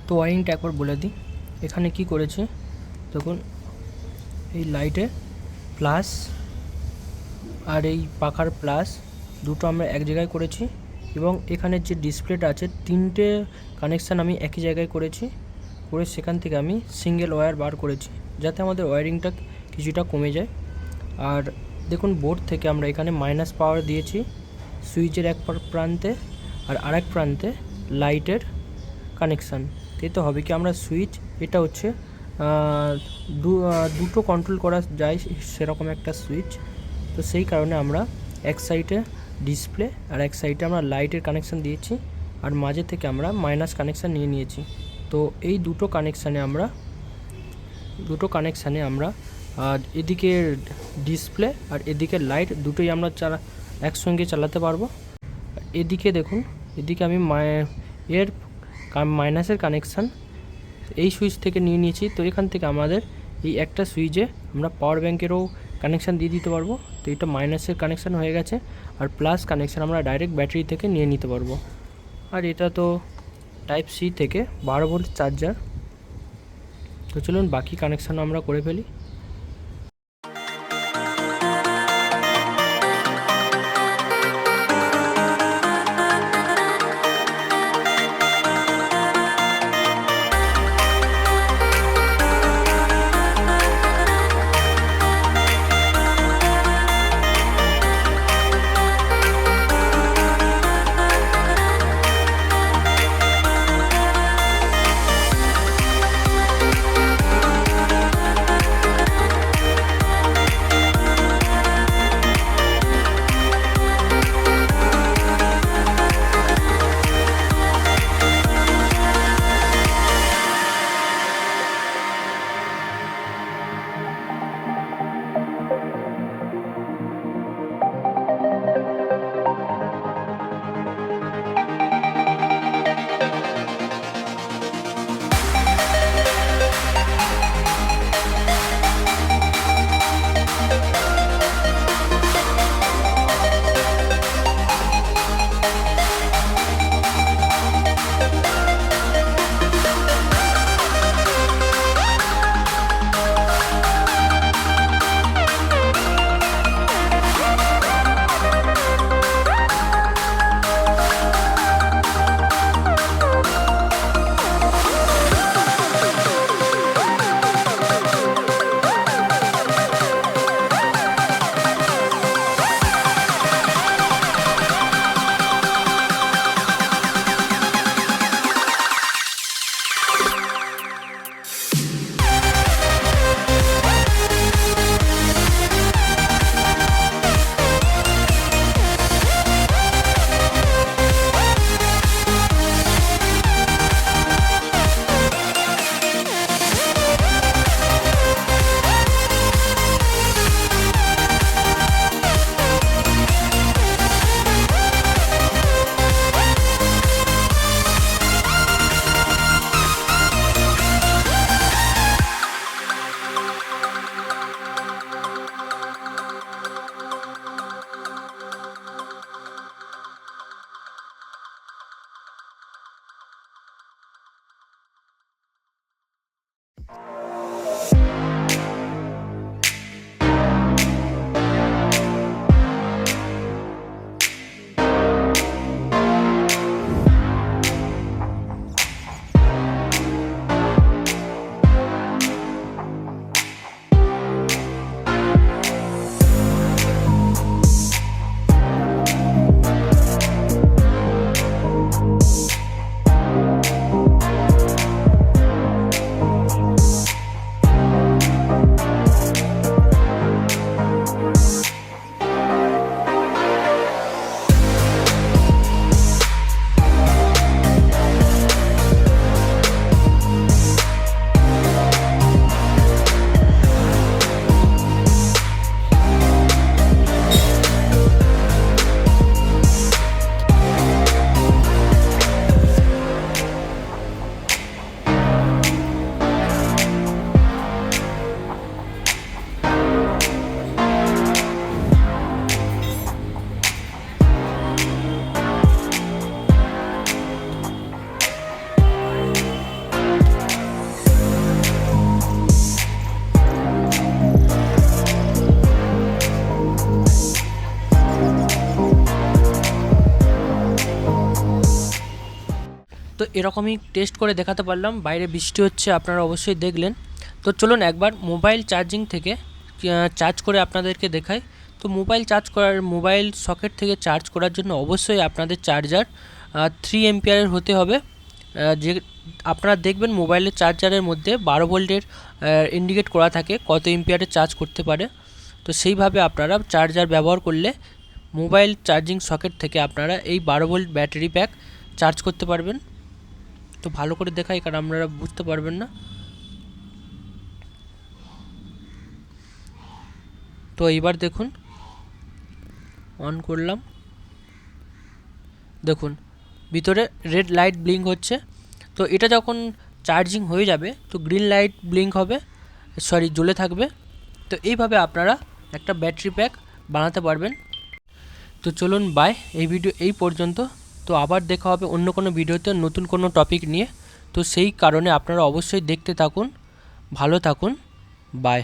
তো ওয়ারিংটা একবার বলে দিই। এখানে কি করেছে দেখুন, এই লাইটে প্লাস আর এই পাখার প্লাস দুটো আমরা এক জায়গায় করেছি, এবং এখানে যে ডিসপ্লেটা আছে তিনটে কানেকশান আমি একই জায়গায় করেছি, করে সেখান থেকে আমি সিঙ্গেল ওয়্যার বার করেছি যাতে আমাদের ওয়্যারিংটা কিছুটা কমে যায়। আর দেখুন বোর্ড থেকে আমরা এখানে মাইনাস পাওয়ার দিয়েছি সুইচের এক প্রান্তে, আর আরেক প্রান্তে লাইটের কানেকশান। এতে হবে কি আমরা সুইচ, এটা হচ্ছে দুটো কন্ট্রোল করা যায় সেরকম একটা সুইচ, তো সেই কারণে আমরা এক সাইডে ডিসপ্লে আর এক সাইডে আমরা লাইটের কানেকশান দিয়েছি, আর মাঝে থেকে আমরা মাইনাস কানেকশান নিয়ে নিয়েছি। তো এই দুটো কানেকশানে আমরা এদিকে ডিসপ্লে আর এদিকে লাইট দুটোই আমরা একসঙ্গে চালাতে পারবো। এদিকে দেখুন, এদিকে আমি এর মাইনাসের কানেকশান এই সুইচ থেকে নিয়ে নিয়েছি, তো এখান থেকে আমাদের এই একটা সুইচে আমরা পাওয়ার ব্যাঙ্কেরও কানেকশান দিয়ে দিতে পারবো। তো এটা মাইনাসের কানেকশান হয়ে গেছে, আর প্লাস কানেকশান আমরা ডাইরেক্ট ব্যাটারি থেকে নিয়ে নিতে পারবো। আর এটা তো টাইপ সি থেকে 12 ভোল্ট চার্জার। তো চলুন বাকি কানেকশান আমরা করে ফেলি। এরকমই টেস্ট করে দেখাতে পারলাম। বাইরে বৃষ্টি হচ্ছে, আপনারা অবশ্যই দেখলেন। তো চলুন একবার মোবাইল চার্জিং থেকে চার্জ করে আপনাদেরকে দেখাই। তো মোবাইল সকেট থেকে চার্জ করার জন্য অবশ্যই আপনাদের চার্জার 3 এম্পিয়ারের হতে হবে। যে আপনারা দেখবেন মোবাইলের চার্জারের মধ্যে 12 ভোল্টের ইন্ডিকেট করা থাকে কত এম্পিয়ারে চার্জ করতে পারে। তো সেইভাবে আপনারা চার্জার ব্যবহার করলে মোবাইল চার্জিং সকেট থেকে আপনারা এই 12 ভোল্ট ব্যাটারি প্যাক চার্জ করতে পারবেন। তো ভালো করে দেখাই, কারণ আপনারা বুঝতে পারবেন না। তো এইবার দেখুন, অন করলাম, দেখুন ভিতরে রেড লাইট ব্লিঙ্ক হচ্ছে। তো এটা যখন চার্জিং হয়ে যাবে তো গ্রিন লাইট ব্লিঙ্ক হবে, জ্বলে থাকবে। তো এইভাবে আপনারা একটা ব্যাটারি প্যাক বানাতে পারবেন। তো চলুন বাই, এই ভিডিও এই পর্যন্ত। তো আবার দেখা হবে অন্য কোনো ভিডিওতে নতুন কোনো টপিক নিয়ে। তো সেই কারণে আপনারা অবশ্যই দেখতে থাকুন, ভালো থাকুন, বাই।